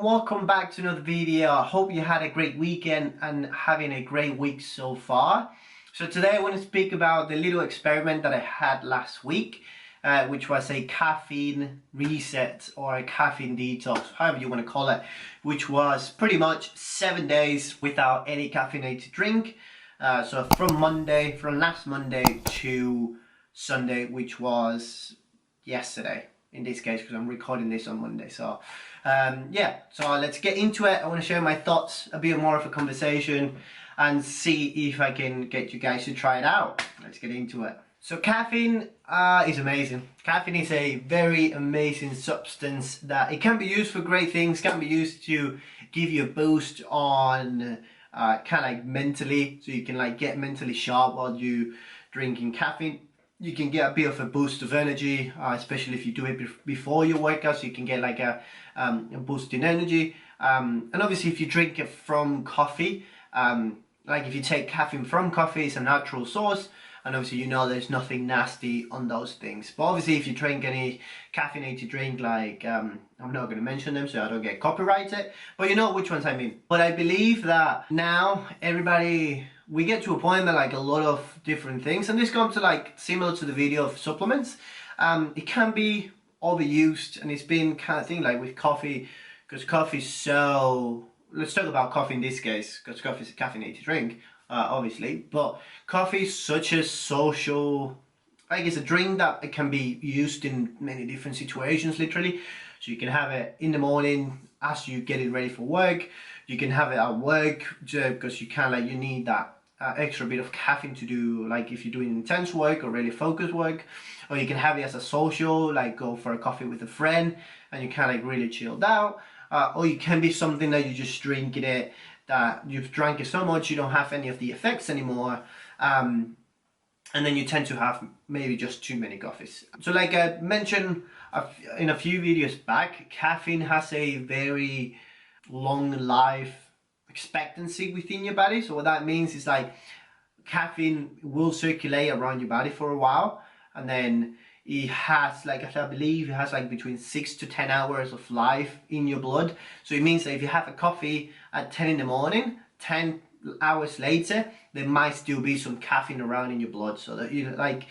Welcome back to another video. I hope you had a great weekend and having a great week so far. So today I want to speak about the little experiment that I had last week, which was a caffeine reset or a caffeine detox, however you want to call it, which was pretty much 7 days without any caffeinated drink. So from last Monday to Sunday, which was yesterday in this case, because I'm recording this on Monday. So yeah, so let's get into it. I want to share my thoughts, a bit more of a conversation, and see if I can get you guys to try it out. Let's get into it. So caffeine is amazing. Caffeine is a very amazing substance that it can be used for great things, can be used to give you a boost on kind of like mentally, so you can like get mentally sharp while you drinking caffeine. You can get a bit of a boost of energy, especially if you do it before your workout, so you can get like a boost in energy. And obviously if you drink it from coffee, like if you take caffeine from coffee, it's a natural source, and obviously you know there's nothing nasty on those things. But obviously if you drink any caffeinated drink, like I'm not going to mention them so I don't get copyrighted, but you know which ones I mean. But I believe that now we get to a point that like a lot of different things, and this comes to like similar to the video of supplements, it can be overused, and it's been kind of thing like with coffee, because coffee's so, let's talk about coffee in this case, because coffee is a caffeinated drink, obviously, but coffee is such a social, like it's a drink that it can be used in many different situations, literally. So you can have it in the morning as you get it ready for work. You can have it at work because you need that extra bit of caffeine to do, like if you're doing intense work or really focused work. Or you can have it as a social, like go for a coffee with a friend and you kind of like really chilled out. Or it can be something that you just drinking it, that you've drank it so much you don't have any of the effects anymore. And then you tend to have maybe just too many coffees. So like I mentioned in a few videos back, caffeine has a very long life expectancy within your body. So what that means is like caffeine will circulate around your body for a while, and then it has like, I believe it has like between 6 to 10 hours of life in your blood. So it means that if you have a coffee at 10 in the morning, 10 hours later there might still be some caffeine around in your blood. So that you know, like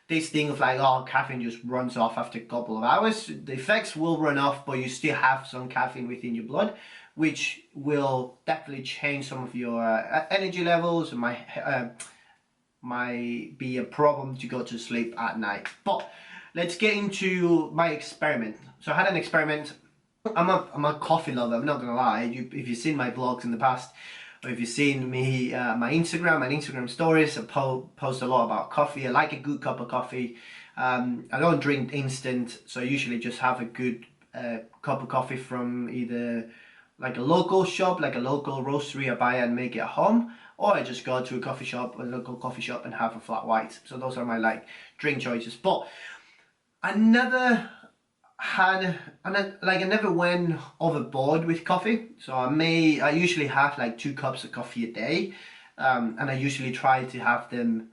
this thing of like, oh, caffeine just runs off after a couple of hours, the effects will run off, but you still have some caffeine within your blood, which will definitely change some of your energy levels, and might be a problem to go to sleep at night. But let's get into my experiment. So I had an experiment. I'm a coffee lover, I'm not gonna lie. If you've seen my vlogs in the past, or if you've seen me, my Instagram stories, I post a lot about coffee. I like a good cup of coffee. I don't drink instant, so I usually just have a good cup of coffee from either like a local shop, like a local roastery. I buy it and make it at home, or I just go to a local coffee shop and have a flat white. So those are my like drink choices. But I never went overboard with coffee. So I usually have like 2 cups of coffee a day, and I usually try to have them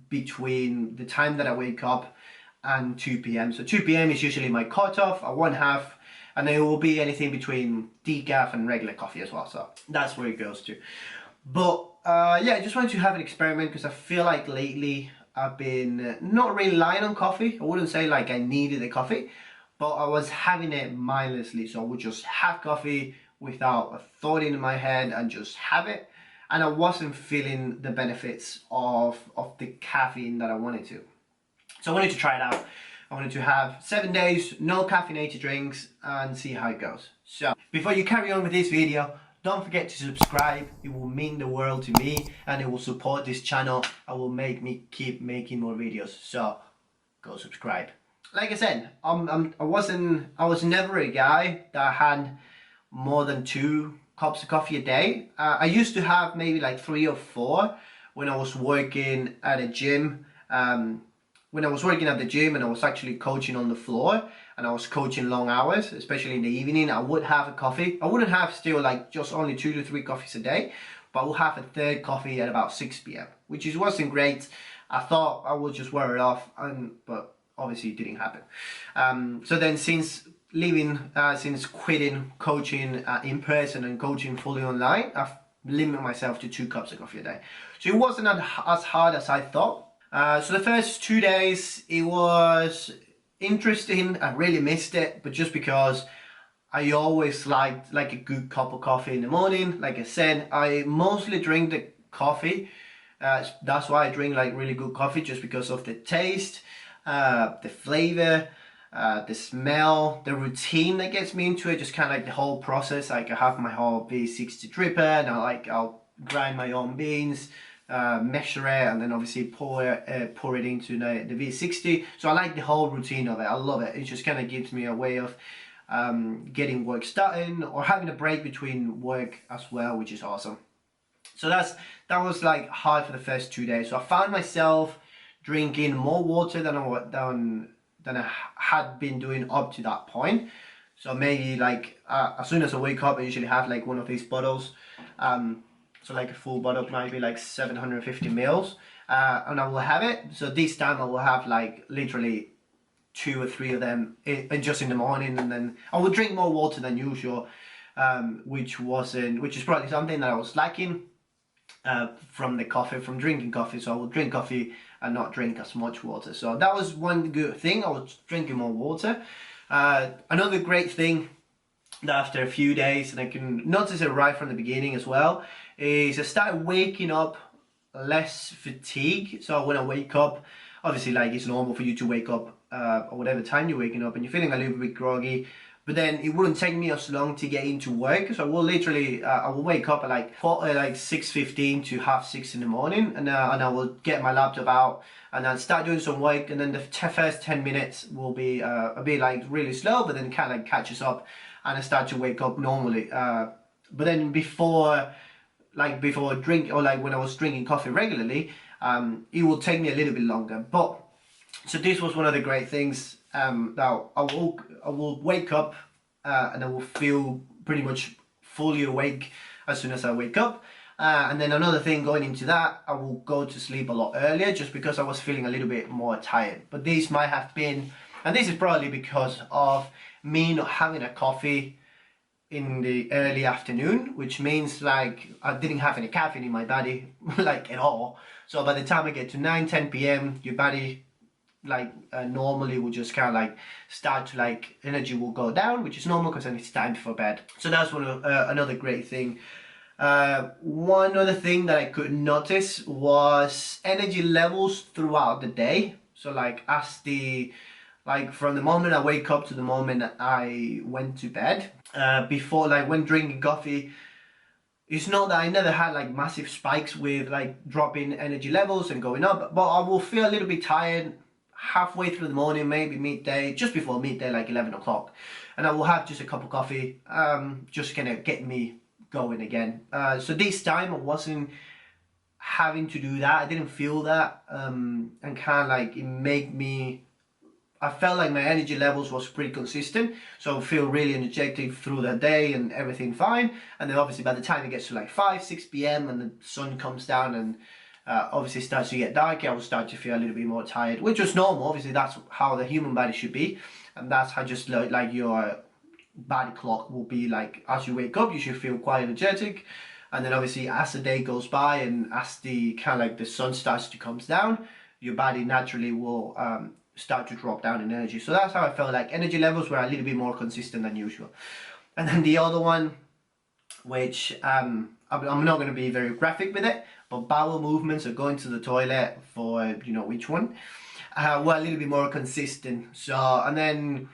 between the time that I wake up and 2 p.m. So 2 p.m. is usually my cutoff. I won't have, and there will be anything between decaf and regular coffee as well. So that's where it goes to. But yeah, I just wanted to have an experiment because I feel like lately I've been not relying on coffee. I wouldn't say like I needed a coffee, but I was having it mindlessly. So I would just have coffee without a thought in my head and just have it. And I wasn't feeling the benefits of the caffeine that I wanted to. So I wanted to try it out. I wanted to have 7 days, no caffeinated drinks, and see how it goes. So before you carry on with this video, don't forget to subscribe. It will mean the world to me, and it will support this channel. I will make me keep making more videos. So go subscribe. Like I said, I was never a guy that had more than 2 cups of coffee a day. I used to have maybe like 3 or 4 when I was working at a gym. When I was working at the gym and I was actually coaching on the floor, and I was coaching long hours, especially in the evening, I would have a coffee. I wouldn't have still like just only 2 to 3 coffees a day, but I would have a third coffee at about 6 p.m, which wasn't great. I thought I would just wear it off, but obviously it didn't happen. So then since since quitting coaching in person and coaching fully online, I've limited myself to 2 cups of coffee a day. So it wasn't as hard as I thought. So the first 2 days, it was interesting. I really missed it, but just because I always liked like a good cup of coffee in the morning. Like I said, I mostly drink the coffee. That's why I drink like really good coffee, just because of the taste, the flavor, the smell, the routine that gets me into it. Just kind of like the whole process. Like I have my whole V60 dripper, and I'll grind my own beans, measure it, and then obviously pour it into the V60. So I like the whole routine of it. I love it. It just kind of gives me a way of getting work starting or having a break between work as well, which is awesome. So that was like hard for the first 2 days. So I found myself drinking more water than I had been doing up to that point. So maybe like as soon as I wake up, I usually have like one of these bottles. So like a full bottle might be like 750 mils, and I will have it. So this time I will have like literally 2 or 3 of them just in the morning, and then I will drink more water than usual, which is probably something that I was lacking from drinking coffee. So I will drink coffee and not drink as much water. So that was one good thing. I was drinking more water. Another great thing that after a few days, and I can notice it right from the beginning as well, is I started waking up less fatigue. So when I wake up, obviously like it's normal for you to wake up or whatever time you're waking up and you're feeling a little bit groggy, but then it wouldn't take me as long to get into work. So I will literally I will wake up at like 6:15 to 6:30 in the morning, and I will get my laptop out and then start doing some work, and then the first 10 minutes will be a bit like really slow, but then kind of like catches up and I start to wake up normally. But then before drink, or like when I was drinking coffee regularly, it will take me a little bit longer. But so this was one of the great things, that I will wake up and I will feel pretty much fully awake as soon as I wake up. And then another thing going into that, I will go to sleep a lot earlier just because I was feeling a little bit more tired. But this might have been, and this is probably because of me not having a coffee in the early afternoon, which means like I didn't have any caffeine in my body like at all. So by the time I get to 9-10 p.m, your body like normally will just kind of like start to like energy will go down, which is normal because then it's time for bed. So that's another great thing. One other thing that I could notice was energy levels throughout the day. So like from the moment I wake up to the moment I went to bed, before, like when drinking coffee, it's not that I never had like massive spikes with like dropping energy levels and going up, but I will feel a little bit tired halfway through the morning, maybe midday, just before midday, like 11 o'clock, and I will have just a cup of coffee, just gonna get me going again. So this time I wasn't having to do that. I didn't feel that, and kind of like I felt like my energy levels was pretty consistent, so I feel really energetic through the day and everything fine. And then obviously by the time it gets to like 5-6 p.m. and the sun comes down and obviously starts to get dark, I will start to feel a little bit more tired, which is normal. Obviously that's how the human body should be, and that's how just like your body clock will be. Like as you wake up, you should feel quite energetic, and then obviously as the day goes by and as the kind of like the sun starts to come down, your body naturally will start to drop down in energy. So that's how I felt like energy levels were a little bit more consistent than usual. And then the other one, which I'm not going to be very graphic with it, but bowel movements or going to the toilet for which one, were a little bit more consistent. So, and then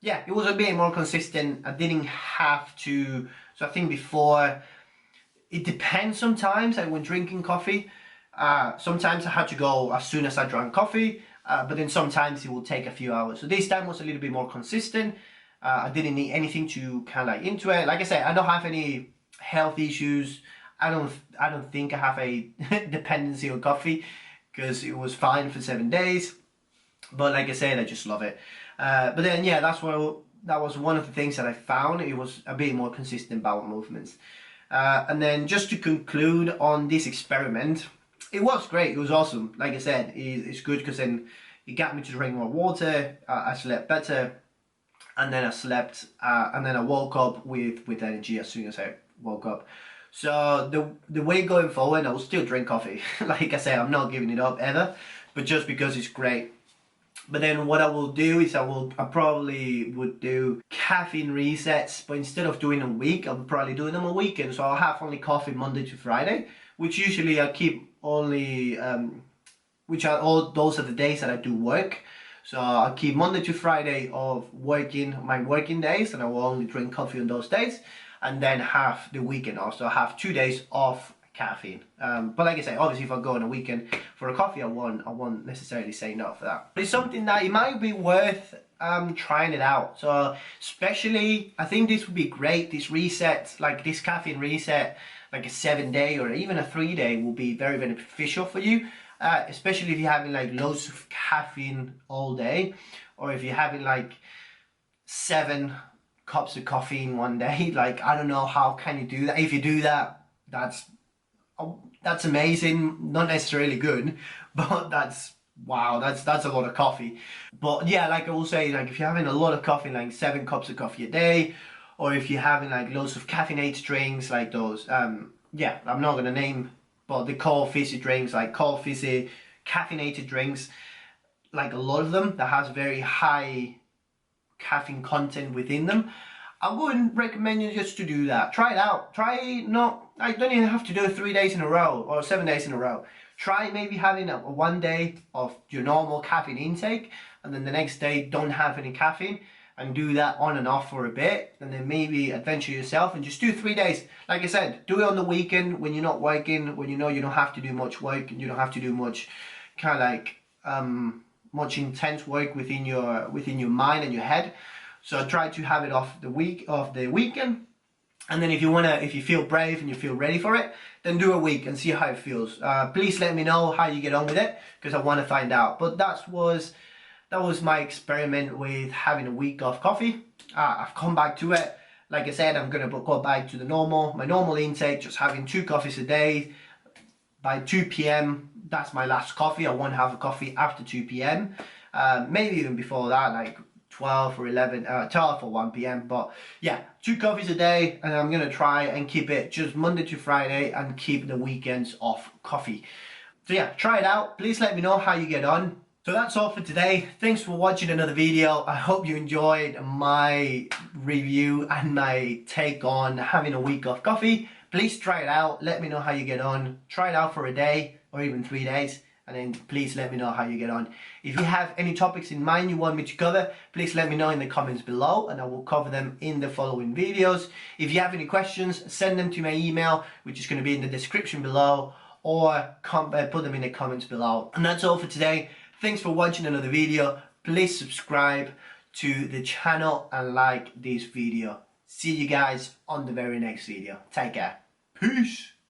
yeah, it was a bit more consistent. I didn't have to, so I think before, it depends sometimes, like when drinking coffee, sometimes I had to go as soon as I drank coffee, but then sometimes it will take a few hours. So this time was a little bit more consistent. I didn't need anything to kind of like into it. Like I said, I don't have any health issues. I don't think I have a dependency on coffee because it was fine for 7 days. But like I said, I just love it. But then yeah, that was one of the things that I found. It was a bit more consistent bowel movements. And then just to conclude on this experiment, it was great. It was awesome. Like I said, it's good because then it got me to drink more water. I slept better. and then I slept, and then I woke up with energy as soon as I woke up. So the way going forward, I will still drink coffee. Like I say, I'm not giving it up ever, but just because it's great. But then what I will do is I probably would do caffeine resets, but instead of doing them a week, I'm probably doing them a weekend. So I'll have only coffee Monday to Friday, which usually I keep only, which are all those are the days that I do work. So I'll keep Monday to Friday of working, my working days, and I will only drink coffee on those days, and then have the weekend off. So I have 2 days off caffeine. But like I say, obviously if I go on a weekend for a coffee, I won't necessarily say no for that. But it's something that it might be worth trying it out. So especially, I think this would be great. This reset, like this caffeine reset, like a 7-day or even a 3-day will be very beneficial for you. Especially if you're having like loads of caffeine all day, or if you're having like 7 cups of coffee in one day. Like, I don't know, how can you do that? If you do that, that's amazing. Not necessarily good, but that's wow, that's a lot of coffee. But yeah, like I will say, like if you're having a lot of coffee, like 7 cups of coffee a day, or if you're having like loads of caffeinated drinks like those, yeah, I'm not gonna name, but the cold fizzy drinks, like cold fizzy caffeinated drinks, like a lot of them that has very high caffeine content within them, I wouldn't recommend you just to do that. Try it out. Try not, I don't even have to do it 3 days in a row or 7 days in a row. Try maybe having a 1 day of your normal caffeine intake, and then the next day don't have any caffeine, and do that on and off for a bit, and then maybe adventure yourself and just do 3 days. Like I said, do it on the weekend when you're not working, when you know you don't have to do much work and you don't have to do much kind of like much intense work within your mind and your head. So try to have it off the weekend, and then if you feel brave and you feel ready for it, then do a week and see how it feels. Please let me know how you get on with it, because I want to find out. But that was my experiment with having a week off coffee. I've come back to it. Like I said, I'm gonna go back to my normal intake, just having 2 coffees a day. By 2 p.m. that's my last coffee. I won't have a coffee after 2 p.m. Maybe even before that, like 12 or 12 or 1 p.m. But yeah, 2 coffees a day, and I'm gonna try and keep it just Monday to Friday and keep the weekends off coffee. So yeah, try it out. Please let me know how you get on. So that's all for today. Thanks for watching another video. I hope you enjoyed my review and my take on having a week off coffee. Please try it out. Let me know how you get on. Try it out for a day or even 3 days, and then please let me know how you get on. If you have any topics in mind you want me to cover, please let me know in the comments below, and I will cover them in the following videos. If you have any questions, send them to my email, which is going to be in the description below, or put them in the comments below. And that's all for today. Thanks for watching another video. Please subscribe to the channel and like this video. See you guys on the very next video. Take care. Peace.